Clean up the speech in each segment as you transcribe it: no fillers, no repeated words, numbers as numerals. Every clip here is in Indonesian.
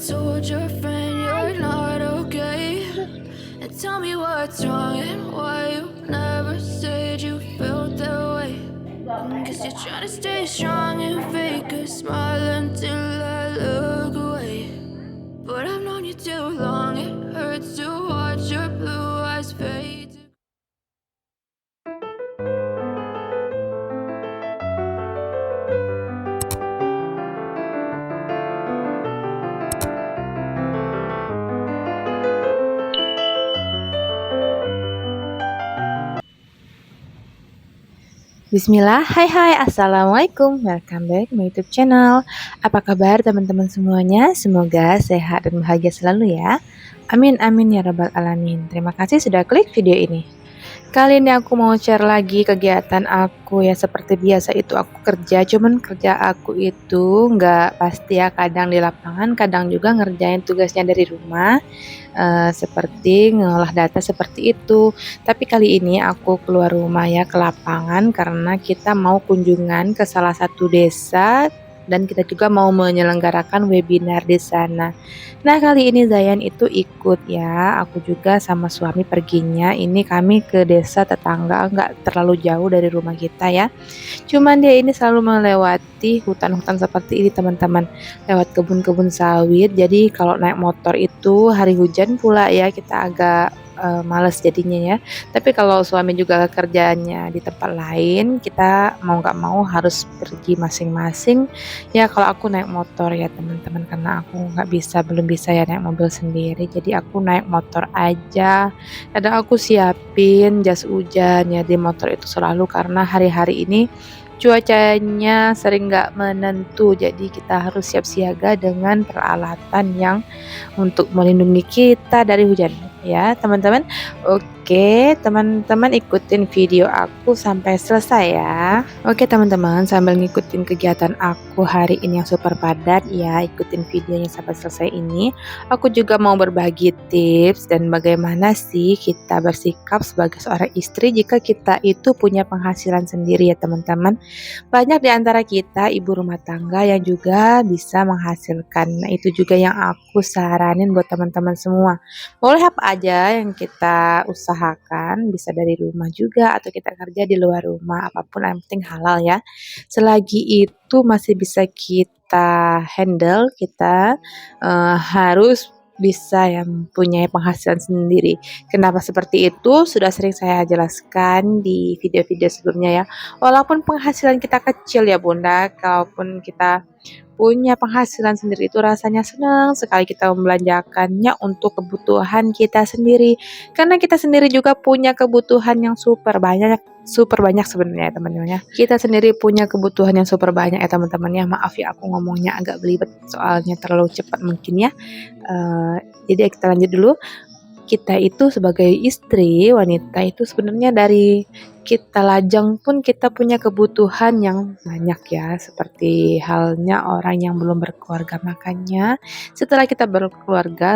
told your friend you're not okay? And tell me what's wrong and why you never said you felt that way. Cause you're trying to stay strong and fake a smile until I look away. But I've known you too long, it hurts to watch your blue eyes fade. Bismillah, hai assalamualaikum, welcome back my YouTube channel. Apa kabar teman-teman semuanya? Semoga sehat dan bahagia selalu ya. Amin amin ya rabbal alamin. Terima kasih sudah klik video ini. Kali ini aku mau share lagi kegiatan aku ya, seperti biasa itu aku kerja, cuman kerja aku itu nggak pasti ya, kadang di lapangan, kadang juga ngerjain tugasnya dari rumah, seperti ngolah data seperti itu. Tapi kali ini aku keluar rumah ya ke lapangan karena kita mau kunjungan ke salah satu desa dan kita juga mau menyelenggarakan webinar di sana. Nah, kali ini Zayan itu ikut ya, aku juga sama suami perginya, ini kami ke desa tetangga, nggak terlalu jauh dari rumah kita ya. Cuman dia ini selalu melewati hutan-hutan seperti ini teman-teman, lewat kebun-kebun sawit, jadi kalau naik motor itu hari hujan pula ya, kita agak males jadinya ya. Tapi kalau suami juga kerjanya di tempat lain, kita mau nggak mau harus pergi masing-masing. Ya kalau aku naik motor ya teman-teman, karena aku belum bisa ya naik mobil sendiri, jadi aku naik motor aja. Kadang aku siapin jas hujan ya di motor itu selalu, karena hari-hari ini cuacanya sering nggak menentu, jadi kita harus siap siaga dengan peralatan yang untuk melindungi kita dari hujan ya teman-teman. Oke teman-teman, ikutin video aku sampai selesai ya. Oke teman-teman, sambil ngikutin kegiatan aku hari ini yang super padat ya, ikutin videonya sampai selesai ini. Aku juga mau berbagi tips dan bagaimana sih kita bersikap sebagai seorang istri jika kita itu punya penghasilan sendiri ya teman-teman. Banyak di antara kita ibu rumah tangga yang juga bisa menghasilkan. Nah, itu juga yang aku saranin buat teman-teman semua. Boleh apa aja yang kita usahakan, bisa dari rumah juga atau kita kerja di luar rumah, apapun yang penting halal ya. Selagi itu masih bisa kita handle, kita harus bisa yang mempunyai penghasilan sendiri. Kenapa seperti itu? Sudah sering saya jelaskan di video-video sebelumnya ya. Walaupun penghasilan kita kecil ya Bunda, kalaupun kita punya penghasilan sendiri itu rasanya senang sekali kita membelanjakannya untuk kebutuhan kita sendiri. Karena kita sendiri juga punya kebutuhan yang super banyak sebenarnya ya teman-teman ya. Kita sendiri punya kebutuhan yang super banyak ya teman-teman ya. Maaf ya aku ngomongnya agak belibet soalnya terlalu cepat mungkin ya. Jadi kita lanjut dulu. Kita itu sebagai istri wanita itu sebenarnya dari kita lajang pun kita punya kebutuhan yang banyak ya, seperti halnya orang yang belum berkeluarga. Makanya setelah kita berkeluarga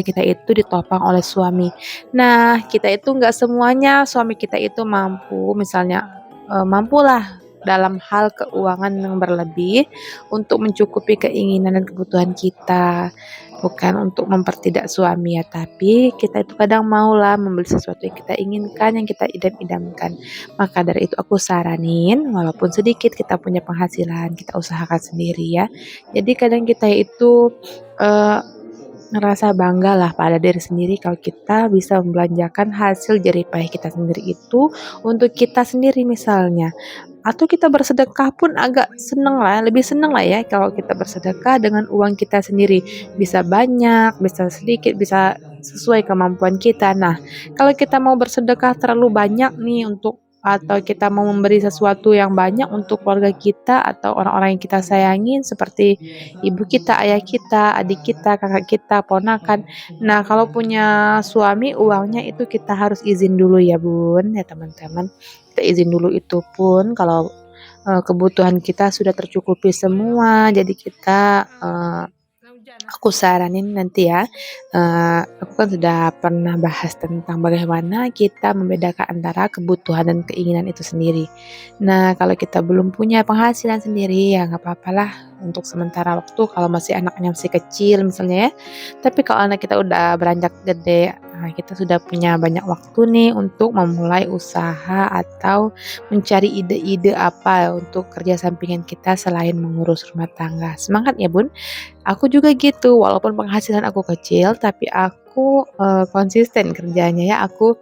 kita itu ditopang oleh suami. Nah kita itu nggak semuanya suami kita itu mampu, misalnya mampulah dalam hal keuangan yang berlebih untuk mencukupi keinginan dan kebutuhan kita. Bukan untuk mempertidak suami ya, tapi kita itu kadang maulah membeli sesuatu yang kita inginkan, yang kita idam-idamkan. Maka dari itu aku saranin, walaupun sedikit kita punya penghasilan, kita usahakan sendiri ya. Jadi kadang kita itu eh, ngerasa bangga lah pada diri sendiri kalau kita bisa membelanjakan hasil jerih payah kita sendiri itu untuk kita sendiri misalnya. Atau kita bersedekah pun agak seneng lah, lebih seneng lah ya kalau kita bersedekah dengan uang kita sendiri. Bisa banyak, bisa sedikit, bisa sesuai kemampuan kita. Nah, kalau kita mau bersedekah terlalu banyak nih atau kita mau memberi sesuatu yang banyak untuk keluarga kita atau orang-orang yang kita sayangin seperti ibu kita, ayah kita, adik kita, kakak kita, ponakan. Nah, kalau punya suami uangnya itu kita harus izin dulu ya Bun, ya teman-teman. Kita izin dulu itu pun kalau kebutuhan kita sudah tercukupi semua. Jadi kita Aku saranin nanti ya, aku kan sudah pernah bahas tentang bagaimana kita membedakan antara kebutuhan dan keinginan itu sendiri. Nah, kalau kita belum punya penghasilan sendiri, ya nggak apa-apalah untuk sementara waktu kalau masih anaknya masih kecil misalnya ya. Tapi kalau anak kita udah beranjak gede, nah kita sudah punya banyak waktu nih untuk memulai usaha atau mencari ide-ide apa untuk kerja sampingan kita selain mengurus rumah tangga. Semangat ya, Bun! Aku juga gitu, walaupun penghasilan aku kecil, tapi aku, konsisten kerjanya ya, aku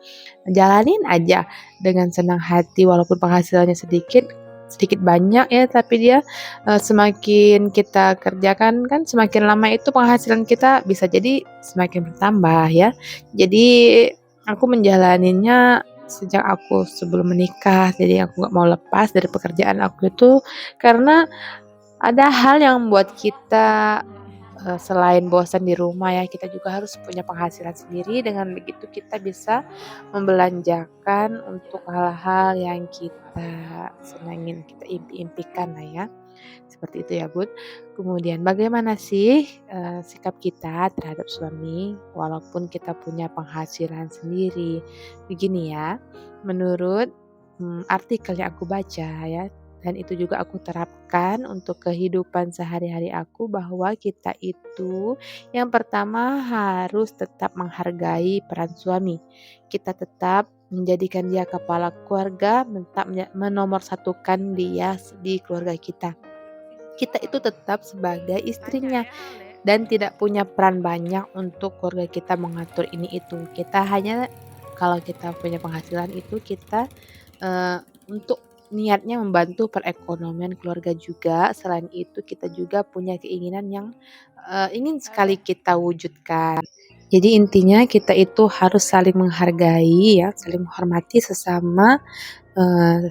jalanin aja dengan senang hati walaupun penghasilannya sedikit sedikit banyak ya, tapi dia, semakin kita kerjakan kan semakin lama itu penghasilan kita bisa jadi semakin bertambah ya. Jadi aku menjalaninya sejak aku sebelum menikah, jadi aku nggak mau lepas dari pekerjaan aku itu karena ada hal yang membuat kita, selain bosan di rumah ya, kita juga harus punya penghasilan sendiri, dengan begitu kita bisa membelanjakan untuk hal-hal yang kita senangin, kita impi-impikan lah ya, seperti itu ya, Bun. Kemudian bagaimana sih, sikap kita terhadap suami walaupun kita punya penghasilan sendiri? Begini ya, menurut, artikel yang aku baca ya, dan itu juga aku terapkan untuk kehidupan sehari-hari aku bahwa kita itu yang pertama harus tetap menghargai peran suami. Kita tetap menjadikan dia kepala keluarga, tetap menomorsatukan dia di keluarga kita. Kita itu tetap sebagai istrinya dan tidak punya peran banyak untuk keluarga kita mengatur ini itu. Kita hanya kalau kita punya penghasilan itu kita, untuk niatnya membantu perekonomian keluarga juga, selain itu kita juga punya keinginan yang, ingin sekali kita wujudkan. Jadi intinya kita itu harus saling menghargai ya, saling menghormati sesama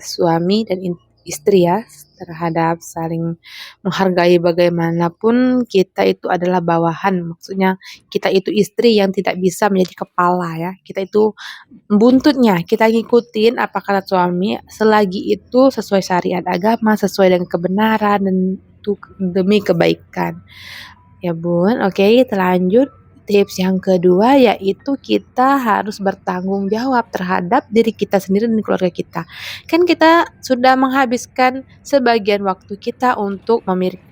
suami dan istri ya, terhadap saling menghargai bagaimanapun kita itu adalah bawahan, maksudnya kita itu istri yang tidak bisa menjadi kepala ya, kita itu buntutnya, kita ngikutin apa kata suami selagi itu sesuai syariat agama, sesuai dengan kebenaran dan itu demi kebaikan. Ya Bun, oke kita lanjut. Tips yang kedua yaitu kita harus bertanggung jawab terhadap diri kita sendiri dan keluarga kita. Kan kita sudah menghabiskan sebagian waktu kita untuk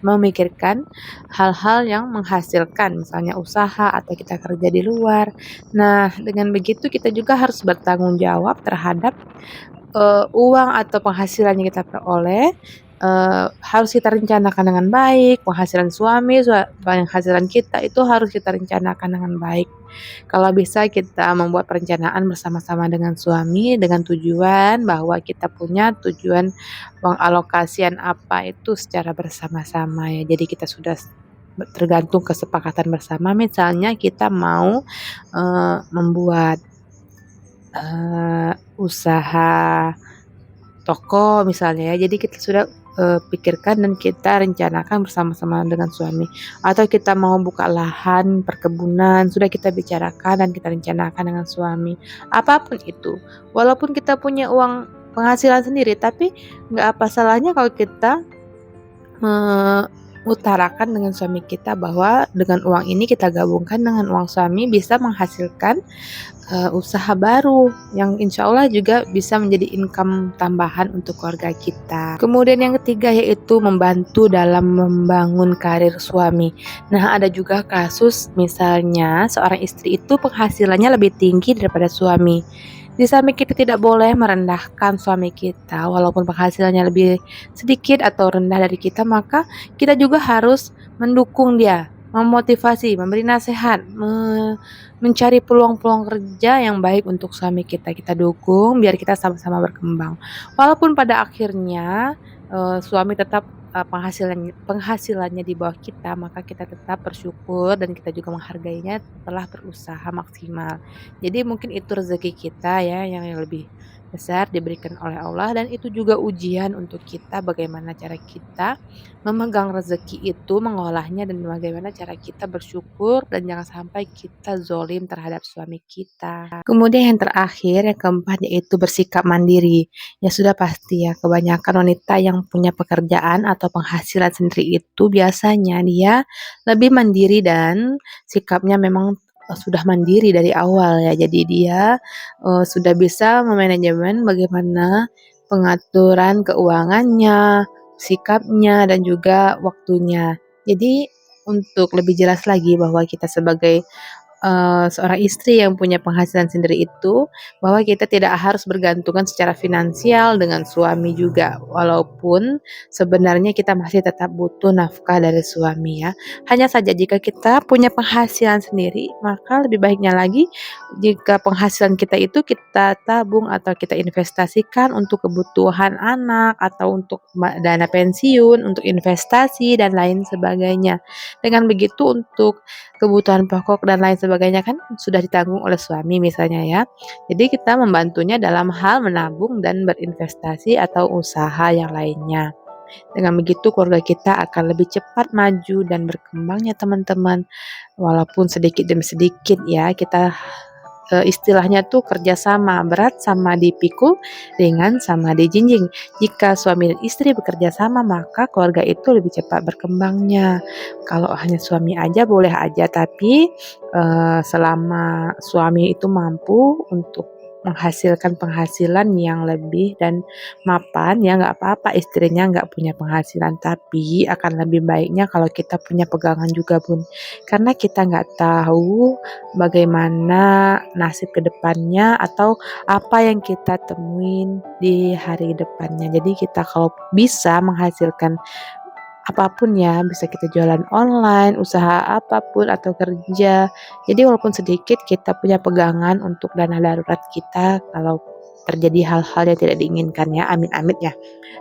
memikirkan hal-hal yang menghasilkan, misalnya usaha atau kita kerja di luar. Nah, dengan begitu kita juga harus bertanggung jawab terhadap uang atau penghasilan yang kita peroleh, harus kita rencanakan dengan baik, penghasilan suami, penghasilan kita itu harus kita rencanakan dengan baik. Kalau bisa kita membuat perencanaan bersama-sama dengan suami, dengan tujuan bahwa kita punya tujuan pengalokasian apa itu secara bersama-sama ya. Jadi kita sudah tergantung kesepakatan bersama, misalnya kita mau, membuat, usaha toko misalnya ya, jadi kita sudah, pikirkan dan kita rencanakan bersama-sama dengan suami. Atau kita mau buka lahan perkebunan, sudah kita bicarakan dan kita rencanakan dengan suami. Apapun itu, walaupun kita punya uang penghasilan sendiri, tapi nggak apa salahnya kalau kita utarakan dengan suami kita bahwa dengan uang ini kita gabungkan dengan uang suami bisa menghasilkan usaha baru yang insya Allah juga bisa menjadi income tambahan untuk keluarga kita. Kemudian yang ketiga yaitu membantu dalam membangun karir suami. Nah, ada juga kasus misalnya seorang istri itu penghasilannya lebih tinggi daripada suami. Di samping kita tidak boleh merendahkan suami kita walaupun penghasilannya lebih sedikit atau rendah dari kita, maka kita juga harus mendukung dia, memotivasi, memberi nasihat, mencari peluang-peluang kerja yang baik untuk suami kita. Kita dukung biar kita sama-sama berkembang. Walaupun pada akhirnya suami tetap penghasilannya di bawah kita, maka kita tetap bersyukur dan kita juga menghargainya telah berusaha maksimal. Jadi mungkin itu rezeki kita ya yang lebih besar diberikan oleh Allah, dan itu juga ujian untuk kita bagaimana cara kita memegang rezeki itu, mengolahnya, dan bagaimana cara kita bersyukur dan jangan sampai kita zolim terhadap suami kita. Kemudian yang terakhir, yang keempat, yaitu bersikap mandiri. Ya sudah pasti ya, kebanyakan wanita yang punya pekerjaan atau penghasilan sendiri itu biasanya dia lebih mandiri dan sikapnya memang sudah mandiri dari awal ya. Jadi dia sudah bisa memanajemen bagaimana pengaturan keuangannya, sikapnya, dan juga waktunya. Jadi untuk lebih jelas lagi bahwa kita sebagai seorang istri yang punya penghasilan sendiri itu, bahwa kita tidak harus bergantungan secara finansial dengan suami juga, walaupun sebenarnya kita masih tetap butuh nafkah dari suami ya. Hanya saja jika kita punya penghasilan sendiri, maka lebih baiknya lagi jika penghasilan kita itu kita tabung atau kita investasikan untuk kebutuhan anak atau untuk dana pensiun, untuk investasi dan lain sebagainya. Dengan begitu untuk kebutuhan pokok dan lain sebagainya kan sudah ditanggung oleh suami misalnya ya. Jadi kita membantunya dalam hal menabung dan berinvestasi atau usaha yang lainnya. Dengan begitu keluarga kita akan lebih cepat maju dan berkembangnya teman-teman. Walaupun sedikit demi sedikit ya kita istilahnya tuh kerjasama, berat sama dipikul, ringan sama dijinjing. Jika suami dan istri bekerja sama, maka keluarga itu lebih cepat berkembangnya. Kalau hanya suami aja boleh aja, tapi selama suami itu mampu untuk menghasilkan penghasilan yang lebih dan mapan, ya nggak apa-apa istrinya nggak punya penghasilan, tapi akan lebih baiknya kalau kita punya pegangan juga Bun, karena kita nggak tahu bagaimana nasib ke depannya atau apa yang kita temuin di hari depannya. Jadi kita kalau bisa menghasilkan apapun ya, bisa kita jualan online, usaha apapun atau kerja. Jadi walaupun sedikit kita punya pegangan untuk dana darurat kita kalau terjadi hal-hal yang tidak diinginkan ya, amin-amin ya.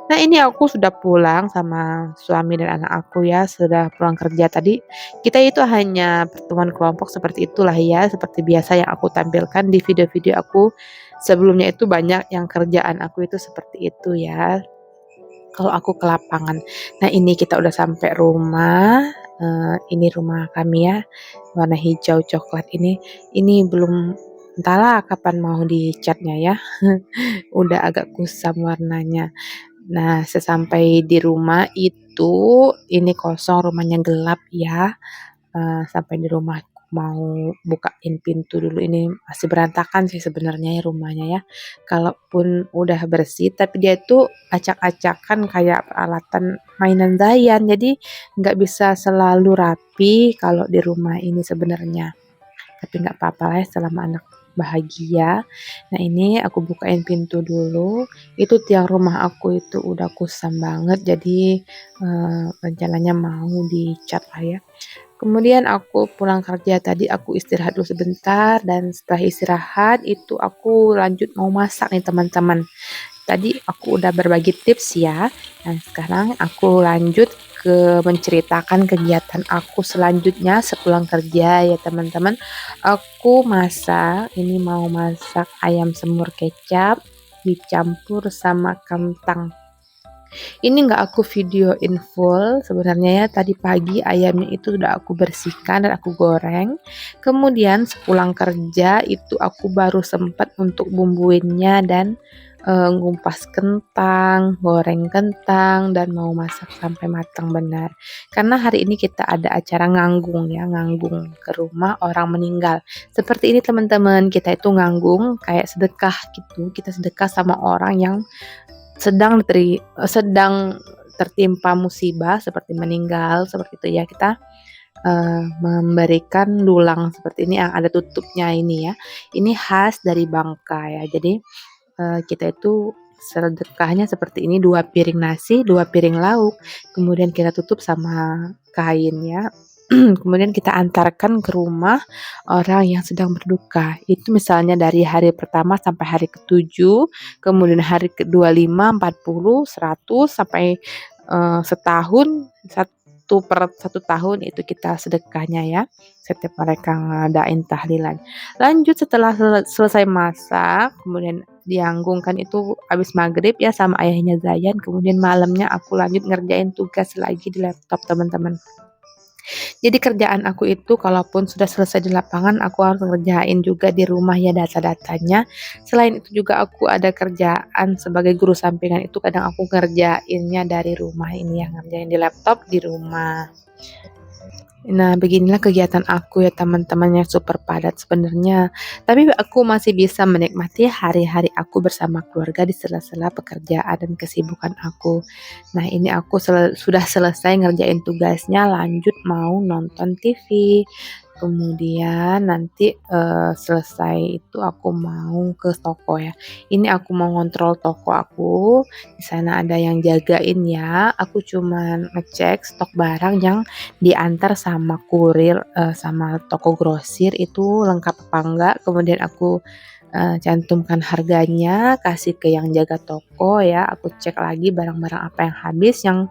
Nah ini aku sudah pulang sama suami dan anak aku ya, sudah pulang kerja tadi. Kita itu hanya pertemuan kelompok seperti itulah ya, seperti biasa yang aku tampilkan di video-video aku sebelumnya itu banyak yang kerjaan aku itu seperti itu ya. Kalau aku ke lapangan. Nah ini kita udah sampai rumah, ini rumah kami ya, warna hijau coklat ini belum entahlah kapan mau dicatnya ya, udah agak kusam warnanya. Nah sesampai di rumah itu, ini kosong rumahnya gelap ya, sampai di rumah mau bukain pintu dulu, ini masih berantakan sih sebenarnya ya rumahnya ya. Kalaupun udah bersih tapi dia itu acak-acakan kayak peralatan mainan Zayan, jadi nggak bisa selalu rapi kalau di rumah ini sebenarnya. Tapi nggak apa-apa lah ya selama anak bahagia. Nah ini aku bukain pintu dulu, itu tiang rumah aku itu udah kusam banget jadi rencananya mau dicat lah ya. Kemudian aku pulang kerja tadi aku istirahat dulu sebentar dan setelah istirahat itu aku lanjut mau masak nih teman-teman. Tadi aku udah berbagi tips ya. Dan sekarang aku lanjut ke menceritakan kegiatan aku selanjutnya sepulang kerja ya teman-teman. Aku masak, ini mau masak ayam semur kecap dicampur sama kentang. Ini nggak aku videoin full sebenarnya ya, tadi pagi ayamnya itu udah aku bersihkan dan aku goreng. Kemudian sepulang kerja itu aku baru sempat untuk bumbuinnya dan ngumpas kentang, goreng kentang dan mau masak sampai matang benar. Karena hari ini kita ada acara nganggung ya, nganggung ke rumah orang meninggal. Seperti ini teman-teman, kita itu nganggung kayak sedekah gitu. Kita sedekah sama orang yang sedang tertimpa musibah seperti meninggal, seperti itu ya. Kita memberikan dulang seperti ini yang ada tutupnya ini ya. Ini khas dari Bangka ya. Jadi kita itu sedekahnya seperti ini, 2 piring nasi, 2 piring lauk, kemudian kita tutup sama kain ya. Kemudian kita antarkan ke rumah orang yang sedang berduka. Itu misalnya dari hari pertama sampai hari ke-7, kemudian hari ke-25, 40, 100 sampai setahun satu per 1 tahun itu kita sedekahnya ya, setiap mereka ngadain tahlilan. Lanjut setelah selesai masak, kemudian dianggungkan itu habis maghrib ya sama ayahnya Zayan, kemudian malamnya aku lanjut ngerjain tugas lagi di laptop teman-teman. Jadi kerjaan aku itu kalaupun sudah selesai di lapangan, aku harus ngerjain juga di rumah ya data-datanya. Selain itu juga aku ada kerjaan sebagai guru sampingan itu kadang aku ngerjainnya dari rumah ini ya, ngerjain di laptop di rumah. Nah, beginilah kegiatan aku ya teman-teman yang super padat sebenarnya. Tapi aku masih bisa menikmati hari-hari aku bersama keluarga di sela-sela pekerjaan dan kesibukan aku. Nah, ini aku sudah selesai ngerjain tugasnya, lanjut mau nonton TV. Kemudian nanti selesai itu aku mau ke toko ya. Ini aku mau ngontrol toko aku. Di sana ada yang jagain ya. Aku cuman ngecek stok barang yang diantar sama kurir, sama toko grosir itu lengkap apa enggak, kemudian aku, cantumkan harganya, kasih ke yang jaga toko ya, aku cek lagi barang-barang apa yang habis yang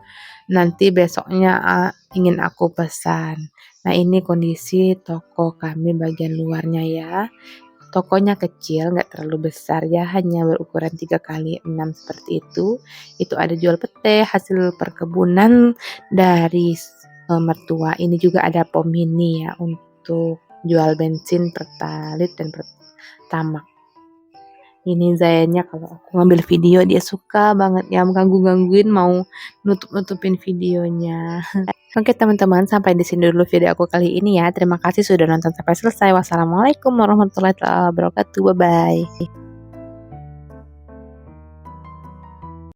nanti besoknya, ingin aku pesan. Nah, ini kondisi toko kami bagian luarnya ya. Tokonya kecil, nggak terlalu besar ya, hanya berukuran 3 kali 6 seperti itu. Itu ada jual pete hasil perkebunan dari mertua. Ini juga ada pom mini ya untuk jual bensin Pertalite dan Pertamax. Ini Zayannya kalau aku ngambil video dia suka banget ya ganggu-gangguin mau nutup-nutupin videonya. Oke teman-teman, sampai di sini dulu video aku kali ini ya. Terima kasih sudah nonton sampai selesai. Wassalamualaikum warahmatullahi wabarakatuh. Bye bye.